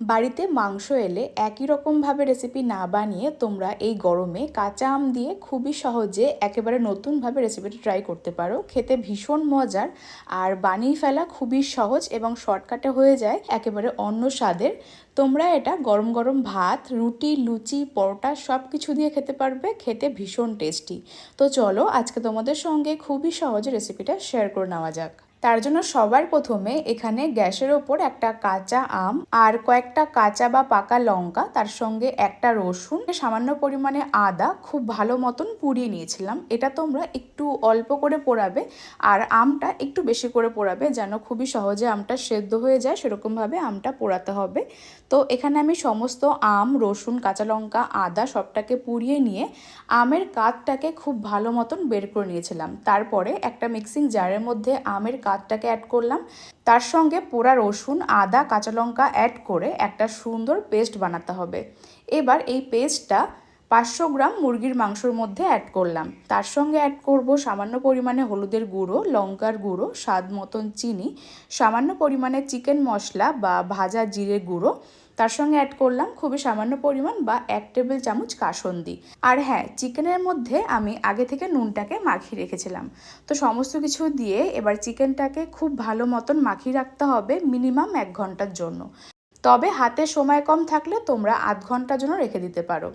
বাড়িতে মাংস এলে একই রকমভাবে রেসিপি না বানিয়ে তোমরা এই গরমে কাঁচা আম দিয়ে খুবই সহজে একেবারে নতুনভাবে রেসিপিটা ট্রাই করতে পারো। খেতে ভীষণ মজার আর বানিয়ে ফেলা খুবই সহজ এবং শর্টকাটে হয়ে যায় একেবারে অন্য স্বাদের। তোমরা এটা গরম গরম ভাত, রুটি, লুচি, পরোটা সব কিছু দিয়ে খেতে পারবে। খেতে ভীষণ টেস্টি। তো চলো আজকে তোমাদের সঙ্গে খুবই সহজে রেসিপিটা শেয়ার করে নেওয়া যাক। তার জন্য সবার প্রথমে এখানে গ্যাসের ওপর একটা কাঁচা আম আর কয়েকটা কাঁচা বা পাকা লঙ্কা, তার সঙ্গে একটা রসুন, সামান্য পরিমাণে আদা খুব ভালো মতন পুড়িয়ে নিয়েছিলাম। এটা তোমরা একটু অল্প করে পোড়াবে আর আমটা একটু বেশি করে পোড়াবে, যেন খুবই সহজে আমটা সেদ্ধ হয়ে যায় সেরকমভাবে আমটা পোড়াতে হবে। তো এখানে আমি সমস্ত আম, রসুন, কাঁচা লঙ্কা, আদা সবটাকে পুড়িয়ে নিয়ে আমের কাঠটাকে খুব ভালো মতন বের করে নিয়েছিলাম। তারপরে একটা মিক্সিং জারের মধ্যে আমের কাঠটাকে অ্যাড করলাম, তার সঙ্গে পোড়া রসুন, আদা, কাঁচা লঙ্কা অ্যাড করে একটা সুন্দর পেস্ট বানাতে হবে। এবার এই পেস্টটা 500 গ্রাম মুরগির মাংসর মধ্যে অ্যাড করলাম। তার সঙ্গে অ্যাড করব সামান্য পরিমাণে হলুদের গুঁড়ো, লঙ্কার গুঁড়ো, স্বাদ মতন চিনি, সামান্য পরিমাণে চিকেন মশলা বা ভাজা জিরে গুঁড়ো, তার সঙ্গে অ্যাড করলাম খুবই সামান্য পরিমাণ বা 1 টেবিল চামচ কাসুন্দি। আর হ্যাঁ, চিকেনের মধ্যে আমি আগে থেকে নুনটাকে মাখিয়ে রেখেছিলাম। তো সমস্ত কিছু দিয়ে এবার চিকেনটাকে খুব ভালো মতন মাখিয়ে রাখতে হবে মিনিমাম 1 ঘন্টার জন্য। তবে হাতে সময় কম থাকলে তোমরা আধ ঘন্টার জন্য রেখে দিতে পারো।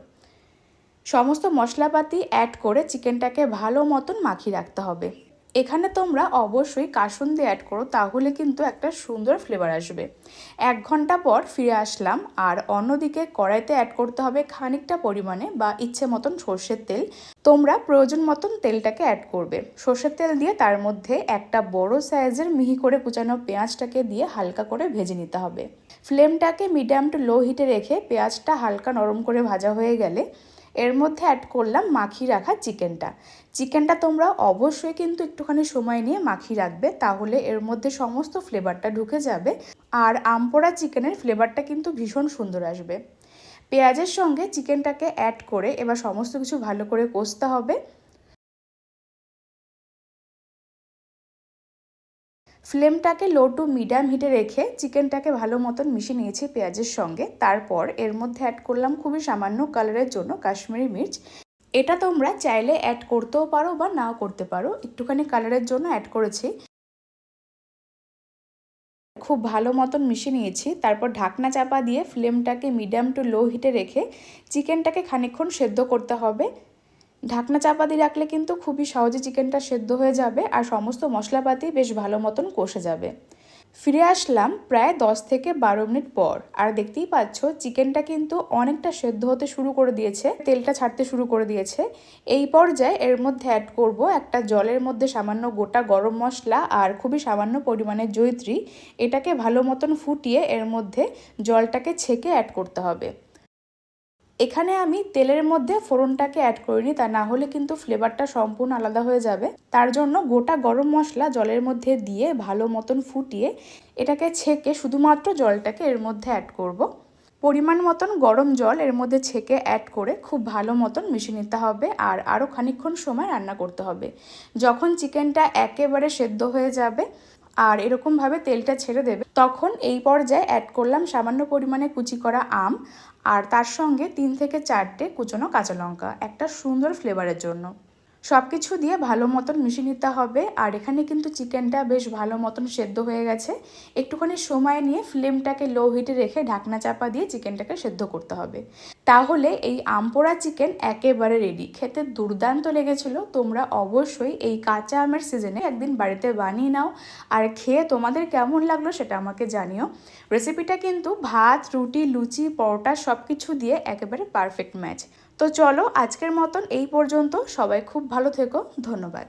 সমস্ত মশলাপাতি অ্যাড করে চিকেনটাকে ভালো মতন মাখিয়ে রাখতে হবে। এখানে তোমরা অবশ্যই কাসুন্দি অ্যাড করো, তাহলে কিন্তু একটা সুন্দর ফ্লেভার আসবে। 1 ঘন্টা পর ফিরে আসলাম আর অন্যদিকে কড়াইতে অ্যাড করতে হবে খানিকটা পরিমাণে বা ইচ্ছে মতন সর্ষের তেল। তোমরা প্রয়োজন মতন তেলটাকে অ্যাড করবে। সর্ষের তেল দিয়ে তার মধ্যে একটা বড় সাইজের মিহি করে কুচানো পেঁয়াজটাকে দিয়ে হালকা করে ভেজে নিতে হবে। ফ্লেমটাকে মিডিয়াম টু লো হিটে রেখে পেঁয়াজটা হালকা নরম করে ভাজা হয়ে গেলে এর মধ্যে অ্যাড করলাম মাখিয়ে রাখা চিকেনটা তোমরা অবশ্যই কিন্তু একটুখানি সময় নিয়ে মাখিয়ে রাখবে, তাহলে এর মধ্যে সমস্ত ফ্লেভারটা ঢুকে যাবে আর আমপোড়া চিকেনের ফ্লেভারটা কিন্তু ভীষণ সুন্দর আসবে। পেঁয়াজের সঙ্গে চিকেনটাকে অ্যাড করে এবার সমস্ত কিছু ভালো করে কষতে হবে। ফ্লেমটাকে লো টু মিডিয়াম হিটে রেখে চিকেনটাকে ভালো মতন মিশিয়ে নিয়েছি পেঁয়াজের সঙ্গে। তারপর এর মধ্যে অ্যাড করলাম খুবই সামান্য কালারের জন্য কাশ্মীরি মির্চ। এটা তোমরা চাইলে অ্যাড করতেও পারো বা নাও করতে পারো, একটুখানি কালারের জন্য অ্যাড করেছি। খুব ভালো মতন মিশিয়ে নিয়েছি। তারপর ঢাকনা চাপা দিয়ে ফ্লেমটাকে মিডিয়াম টু লো হিটে রেখে চিকেনটাকে খানিকক্ষণ সেদ্ধ করতে হবে। ঢাকনা চাপা দিয়ে রাখলে কিন্তু খুবই সহজে চিকেনটা সেদ্ধ হয়ে যাবে আর সমস্ত মশলাপাতি বেশ ভালো মতন কষে যাবে। ফিরে আসলাম প্রায় 10 থেকে 12 মিনিট পর আর দেখতেই পাচ্ছ চিকেনটা কিন্তু অনেকটা সেদ্ধ হতে শুরু করে দিয়েছে, তেলটা ছাড়তে শুরু করে দিয়েছে। এই পর্যায়ে এর মধ্যে অ্যাড করব একটা জলের মধ্যে সামান্য গোটা গরম মশলা আর খুবই সামান্য পরিমাণে জয়িত্রী। এটাকে ভালো মতন ফুটিয়ে এর মধ্যে জলটাকে ছেঁকে অ্যাড করতে হবে। এখানে আমি তেলের মধ্যে ফোড়নটাকে অ্যাড করিনি, তা না হলে কিন্তু ফ্লেভারটা সম্পূর্ণ আলাদা হয়ে যাবে। তার জন্য গোটা গরম মশলা জলের মধ্যে দিয়ে ভালো মতন ফুটিয়ে এটাকে ছেঁকে শুধুমাত্র জলটাকে এর মধ্যে অ্যাড করব। পরিমাণ মতন গরম জল এর মধ্যে ছেঁকে অ্যাড করে খুব ভালো মতন মিশিয়ে নিতে হবে আর আরও খানিকক্ষণ সময় রান্না করতে হবে। যখন চিকেনটা একেবারে সেদ্ধ হয়ে যাবে আর এরকমভাবে তেলটা ছেড়ে দেবে, তখন এই পর্যায়ে অ্যাড করলাম সামান্য পরিমাণে কুচি করা আম আর তার সঙ্গে 3 থেকে 4টে কুচনো কাঁচা লঙ্কা, একটা সুন্দর ফ্লেভারের জন্য। সব কিছু দিয়ে ভালো মতন মিশিয়ে নিতে হবে। আর এখানে কিন্তু চিকেনটা বেশ ভালো মতন সেদ্ধ হয়ে গেছে। একটুখানি সময় নিয়ে ফ্লেমটাকে লো হিটে রেখে ঢাকনা চাপা দিয়ে চিকেনটাকে সেদ্ধ করতে হবে। তাহলে এই আমপোড়া চিকেন একেবারে রেডি। খেতে দুর্দান্ত লেগেছিল। তোমরা অবশ্যই এই কাঁচা আমের সিজনে একদিন বাড়িতে বানিয়ে নাও আর খেয়ে তোমাদের কেমন লাগলো সেটা আমাকে জানিও। রেসিপিটা কিন্তু ভাত, রুটি, লুচি, পরোটা সব কিছু দিয়ে একেবারে পারফেক্ট ম্যাচ। তো চলো আজকের মতন এই পর্যন্ত। সবাই খুব ভালো থেকো। ধন্যবাদ।